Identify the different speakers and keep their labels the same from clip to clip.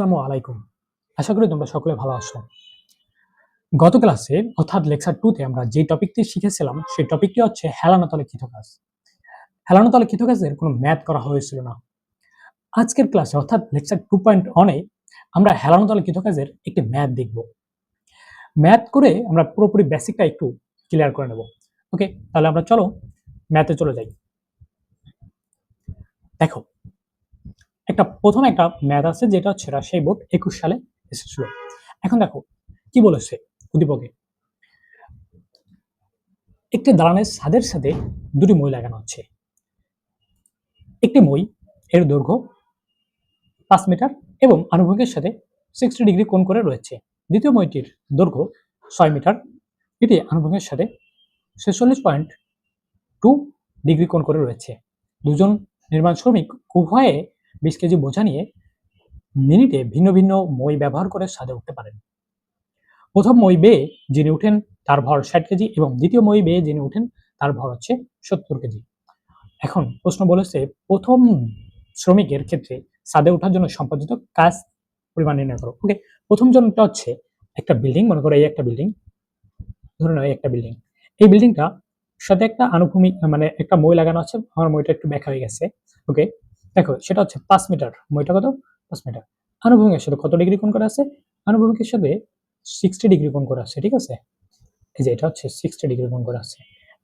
Speaker 1: আসসালামু আলাইকুম। আশা করি তোমরা সকলে ভালো আছো। গত ক্লাসে অর্থাৎ লেকচার 2 তে আমরা যে টপিকটি শিখেছিলাম সেই টপিকটি হচ্ছে হেলানো তলে কৃতকাজ। হেলানো তলে কৃতকাজের কোনো ম্যাথ করা হয়েছিল না। আজকের ক্লাসে অর্থাৎ লেকচার 2.1 এ আমরা হেলানো তলে কৃতকাজের একটি ম্যাথ দেখব। ম্যাথ করে আমরা পুরোপুরি বেসিকটা একটু ক্লিয়ার করে নেব। ওকে, তাহলে আমরা চলো ম্যাথে চলে যাই। দেখো, প্রথমে একটা ম্যাথ আছে যেটা হচ্ছে রাজশাহী বোর্ড 21 সালে এসেছিল। এখন দেখো কি বলেছে উদ্দীপকে, একটি দালানের ছাদের সাথে দুটি মই লাগানো হচ্ছে। একটি মই এর দৈর্ঘ্য 5 মিটার এবং আনুভূমিকের সাথে 60 ডিগ্রি কোণ করে রয়েছে। দ্বিতীয় মইটির দৈর্ঘ্য 6 মিটার, এটি আনুভূমিকের সাথে 46.2 ডিগ্রি কোণ করে রয়েছে। দুজন নির্মাণ শ্রমিক উভয়ে 20 কেজি বোঝা নিয়ে মিনিটে ভিন্ন ভিন্ন মই ব্যবহার করে ছাদে উঠতে পারেন। প্রথম মই বেয়ে যিনি উঠেন তার ভর 60 কেজি এবং দ্বিতীয় মই বেয়ে যিনি উঠেন তার ভর হচ্ছে 70 কেজি। এখন প্রশ্ন বলেছে প্রথম শ্রমিকের ক্ষেত্রে ছাদে ওঠার জন্য সম্পাদিত কাজ পরিমাণ নির্ণয় করো। ওকে, প্রথম জনটা হচ্ছে একটা বিল্ডিং, মনে করো এই একটা বিল্ডিং, ধরে নাও একটা বিল্ডিং। এই বিল্ডিংটা সাথে একটা আনুভূমিক মানে একটা মই লাগানো আছে। আমার মইটা একটু ব্যাখ্যা হয়ে গেছে। ওকে, দেখো সেটা হচ্ছে 5 মিটার, মইটা কত 5 মিটার। আনুভূমিকের সাথে কত ডিগ্রি কোণ করে আছে? আনুভূমিকের সাথে 60 ডিগ্রি কোণ করে আছে। ঠিক আছে, এই যে এটা হচ্ছে 60 ডিগ্রি কোণ করে আছে।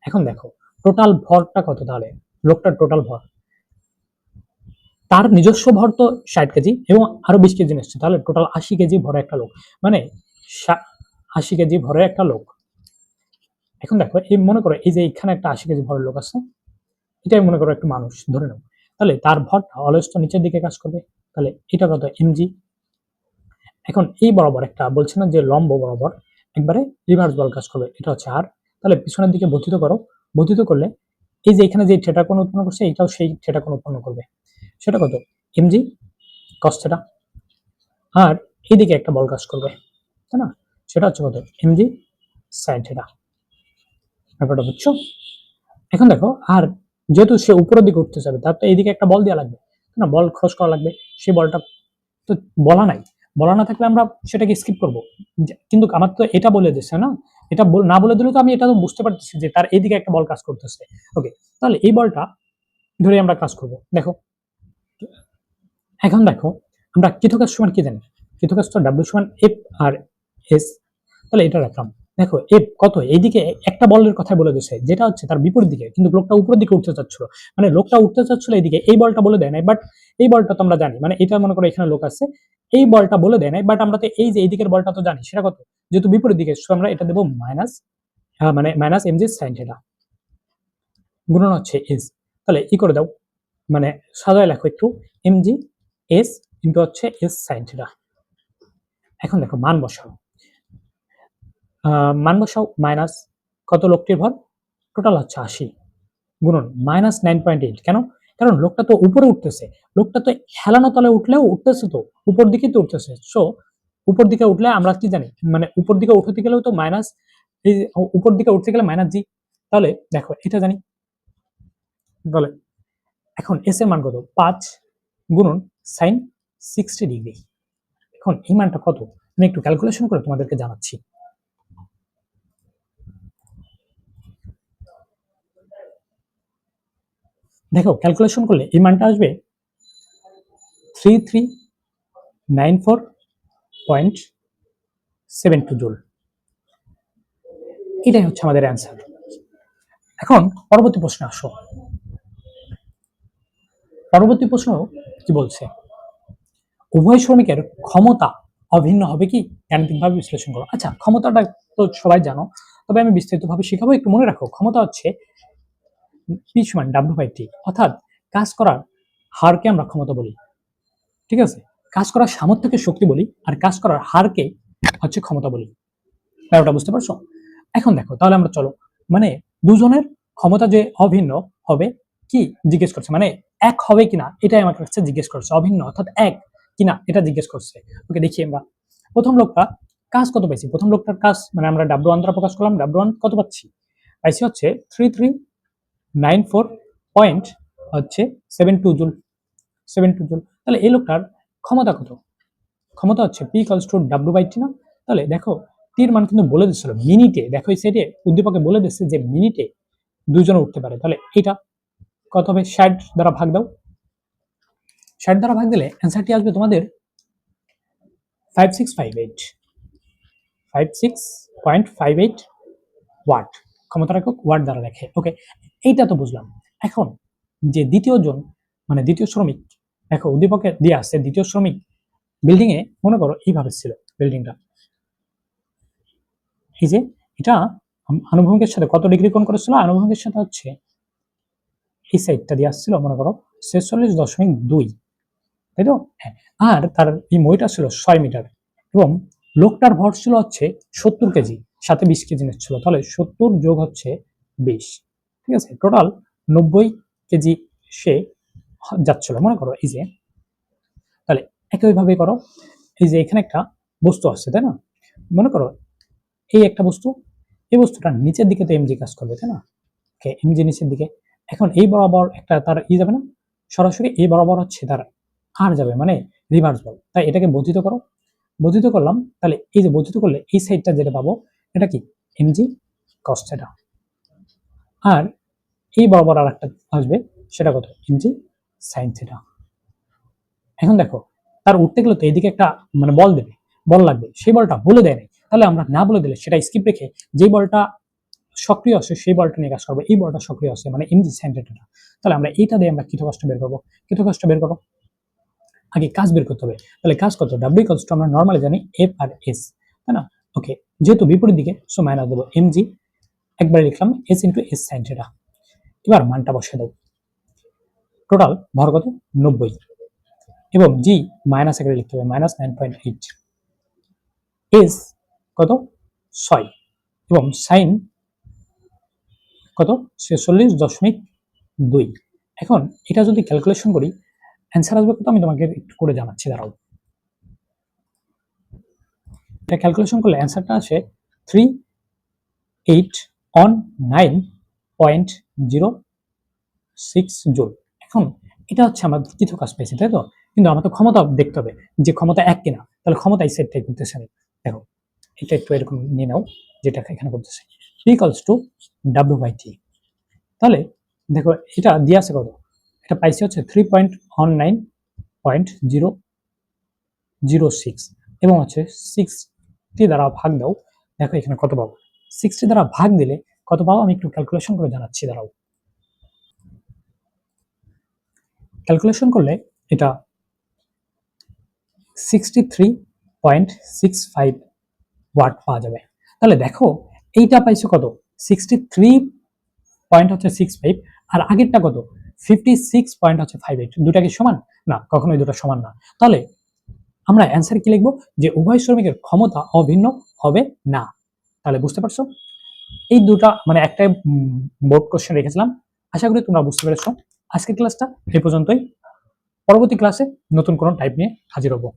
Speaker 1: এখন দেখো টোটাল ভরটা কত, তাহলে লোকটার টোটাল ভর, তার নিজস্ব ভর তো 60 কেজি এবং আরো 20 কেজি নিচ্ছে, তাহলে টোটাল 80 কেজি ভরে একটা লোক, মানে 80 কেজি ভরে একটা লোক। এখন দেখো এই মনে করো এই যে এখানে একটা 80 কেজি ভরের লোক আছে, এটাই মনে করো একটা মানুষ ধরে নাও, তাহলে তার ভরটা অলওয়েজ তো নিচের দিকে কাজ করবে, তাহলে এটা কত এমজি। এখন এই বরাবর একটা বলছে না যে লম্ব বরাবর একবারে রিভার্স বল কাজ করবে, এটা হচ্ছে আর। তাহলে পিছনের দিকে বর্ধিত করো, বর্ধিত করলে এই যে এখানে যে থিটা কোণ উৎপন্ন করছে এটাও সেই থিটা কোণ উৎপন্ন করবে, সেটা কত এমজি কস থিটা। আর এইদিকে একটা বল কাজ করবে, তাই না, সেটা হচ্ছে কত এমজি সাইন থিটা। ব্যাপারটা বুঝছো? এখন দেখো, আর যেহেতু সে উপরের দিকে উঠতে চাবে তার তো এইদিকে একটা বল দেওয়া লাগবে না, বল খরচ করা লাগবে, সেই বলটা তো বলা নাই। বলা না থাকলে আমরা সেটাকে স্কিপ করব, কিন্তু আমার তো এটা বলে দিচ্ছে না, এটা না বলে দিলেও তো আমি এটা তো বুঝতে পারতেছি যে তার এইদিকে একটা বল কাজ করতেছে। ওকে, তাহলে এই বলটা ধরে আমরা কাজ করব। দেখো এখন দেখো আমরা কৃতকাজ সমান কি জানি, কৃতকাজ তো ডাব্লিউ সমান এফ আর এস, তাহলে এটা রাখলাম। দেখো এফ কত, এইদিকে একটা বলের কথা বলে দিচ্ছে যেটা হচ্ছে তার বিপরীত দিকে, কিন্তু লোকটা উপরের দিকে উঠতে চাচ্ছিল, মানে লোকটা উঠতে চাচ্ছিল এইদিকে, এই বলটা বলে দেয় নাই, বাট এই বলটা তো আমরা জানি, মানে এটা মনে করো এখানে লোক আছে, এই বলটা বলে দেয় নাই, বাট আমরা তো এই যে এইদিকের বলটা তো জানি, সেটা কত, যেহেতু বিপরীত দিকে আমরা এটা দেবো মাইনাস, মানে মাইনাস এমজি সাইন থিটা গুণন হচ্ছে এস। তাহলে ই করে দাও, মানে সাজায় লেখো একটু, এমজি এস ইন্টু হচ্ছে এস সাইন থিটা। এখন দেখো মান বসাও, মান বসাও, মাইনাস কত লোকটির ভর, টোটাল হচ্ছে 80 গুণন মাইনাস 9.8। কেন? কারণ লোকটা তো উপরে উঠতেছে, লোকটা তো হেলানো তলে উঠলেও উঠতেছে, তো উপর দিকে তো উঠতেছে। সো উপর দিকে উঠলে আমরা কি জানি, মানে উপর দিকে উঠতে গেলেও তো মাইনাস, এই উপর দিকে উঠতে গেলে মাইনাস জি, তাহলে দেখো এটা জানি। তাহলে এখন এস এর মান কত, 5 গুণন সাইন 60 ডিগ্রি। এখন এই মানটা কত আমি একটু ক্যালকুলেশন করে তোমাদেরকে জানাচ্ছি। দেখো ক্যালকুলেশন করলে এই মানটা আসবে 3394.72 জুল। এটাই হচ্ছে আমাদের অ্যান্সার। এখন পরবর্তী প্রশ্নে আসো। পরবর্তী প্রশ্ন কি বলছে, উভয় শ্রমিকের ক্ষমতা অভিন্ন হবে কি, গাণিতিকভাবে বিশ্লেষণ করো। আচ্ছা, ক্ষমতাটা তো সবাই জানো, তবে আমি বিস্তারিতভাবে শিখাবো, একটু মনে রাখো। ক্ষমতা হচ্ছে পি সমান ডাব্লিউ বাই টি, অর্থাৎ কাজ করার হারকে আমরা ক্ষমতা বলি। ঠিক আছে, কাজ করার সামর্থ্যকে শক্তি বলি, আর কাজ করার হারকে হচ্ছে ক্ষমতা বলি। ব্যাপারটা বুঝতে পারছো? এখন দেখো তাহলে আমরা চলো, মানে দুজনের ক্ষমতা যে অভিন্ন হবে কি জিজ্ঞেস করছে, মানে এক হবে কিনা এটাই আমার কাছে জিজ্ঞেস করছে, অভিন্ন অর্থাৎ এক কিনা এটা জিজ্ঞেস করছে। ওকে, দেখি আমরা প্রথম লোকটা কাজ কত পাইছি, প্রথম লোকটার কাজ মানে আমরা ডাব্লিউ ওয়ান দ্বারা প্রকাশ করলাম, ডাব্লিউ ওয়ান কত পাচ্ছি, পাইছি হচ্ছে 3394 পয়েন্ট হচ্ছে 72 জুল, 72 জুল। তাহলে এই লোকটার ক্ষমতা কত, ক্ষমতা হচ্ছে P = W/T না? তাহলে দেখো টির মান কিন্তু বলে দিচ্ছিল মিনিটে, দেখো এই সাইডে উদ্দীপকে বলে দিচ্ছে যে মিনিটে 2 জন উঠতে পারে। তাহলে এটা কত হবে? 60 দ্বারা ভাগ দাও। 60 দ্বারা ভাগ দিলে অ্যান্সারটি আসবে তোমাদের 5658 56.58 ওয়াট। ক্ষমতার একক ওয়াট দ্বারা লেখে। ওকে, এইটা তো বুঝলাম। এখন যে দ্বিতীয় জন মানে দ্বিতীয় শ্রমিক, দেখো উদ্দীপকে দিয়ে আসছে দ্বিতীয় শ্রমিক বিল্ডিং এ, মনে করো এইভাবে ছিল বিল্ডিংটা, এই যে এটা আনুভূমিকের সাথে কত ডিগ্রি কোণ করেছিল? আনুভূমিকের সাথে হচ্ছে এই সাইডটা দিয়ে আসছিল মনে করো 46.2, তাই তো? হ্যাঁ। আর তার এই মইটা ছিল 6 মিটার এবং লোকটার ভর ছিল হচ্ছে 70 কেজি, সাথে 20 কেজি নিচ্ছিল। তাহলে 70 যোগ হচ্ছে 20, ঠিক আছে, টোটাল 90 কেজি সে যাচ্ছিল মনে করো। এই যে তাহলে একইভাবে করো, এই যে এখানে একটা বস্তু আছে তাই না, মনে করো এই একটা বস্তু, এই বস্তুটা নিচের দিকে তো এমজি কাজ করবে তাই না? ওকে, এমজি নিচের দিকে। এখন এই বরাবর একটা তার যাবে না, সরাসরি এই বরাবর হচ্ছে তার আর যাবে, মানে রিভার্স বল। তাই এটাকে বর্ধিত করো, বর্ধিত করলাম। তাহলে এই যে বর্ধিত করলে এই সাইডটা যেটা পাবো এটা কি এমজি কস থিটা, আর এই বরাবর আর একটা আসবে সেটা কত এমজি সাইন থিটা। এখন দেখো তার উঠতে গেলে তো এইদিকে একটা মানে বল দেবে, বল লাগবে, সেই বলটা বলে দেয় নাই। তাহলে আমরা না বলে দিলে সেটা স্কিপ রেখে যে বলটা সক্রিয় আছে সেই বলটা নিয়ে কাজ করবো। এই বলটা সক্রিয় আছে মানে এমজি সাইন থিটা। তাহলে আমরা এইটা দিয়ে আমরা কৃতকষ্ট বের করবো। কৃতকষ্ট বের করো, আগে কাজ বের করতে হবে। তাহলে কাজ কত? W = আমরা নরমালি জানি F আর S, তাই না? ওকে, যেহেতু বিপরীত দিকে সো মাইনাস দেবো mg, একবার লিখলাম S × S sin থিটা। এবার মানটা বসিয়ে দাও। টোটাল ভর কত? 90 এবং g মাইনাস আকারে লিখতে হবে -9.8, S কত? 6 এবং সাইন কত? 46.2। এখন এটা যদি ক্যালকুলেশন করি অ্যান্সার আসবে কত? আমি তোমাকে একটু করে জানাচ্ছি, দাঁড়াও। এটা ক্যালকুলেশন করলে অ্যান্সারটা আসে 3819.06 জুল। এখন এটা হচ্ছে আমার কিছু কাজ পেয়েছি তাই তো, কিন্তু আমার তো ক্ষমতা দেখতে হবে যে ক্ষমতা এক কিনা। তাহলে ক্ষমতা এই সেটটাই করতেছে আমি, দেখো এটা একটু এরকম নিয়ে নাও যেটা এখানে করতেছে P = W/T। তাহলে দেখো এটা দিয়ে আছে কত? এটা পাইছি হচ্ছে 3.19.006 এবং হচ্ছে 60 দ্বারা ভাগ দাও। দেখো এখানে কত পাবো? 60 দ্বারা ভাগ দিলে কত পাবো আমি একটু ক্যালকুলেশন করে জানাচ্ছি, দাঁড়াও। ক্যালকুলেশন করলে এটা 63.65 ওয়াট পাওয়া যাবে। তাহলে দেখো এইটা পাইছো কত? 63.65 আর আগেরটা কত? 56.58। দুটা কি সমান? না, কখনোই দুটো সমান না। তাহলে আমরা অ্যান্সার কি লিখবো? যে উভয় শ্রমিকের ক্ষমতা অভিন্ন হবে না। তাহলে বুঝতে পারছো? এই দুটা মানে একটা বোর্ড কোশ্চেন রেখেছিলাম। আশা করি তোমরা বুঝতে পেরেছো। আজকের ক্লাসটা এই পর্যন্তই। পরবর্তী ক্লাসে নতুন কোনো টাইপ নিয়ে হাজির হবো।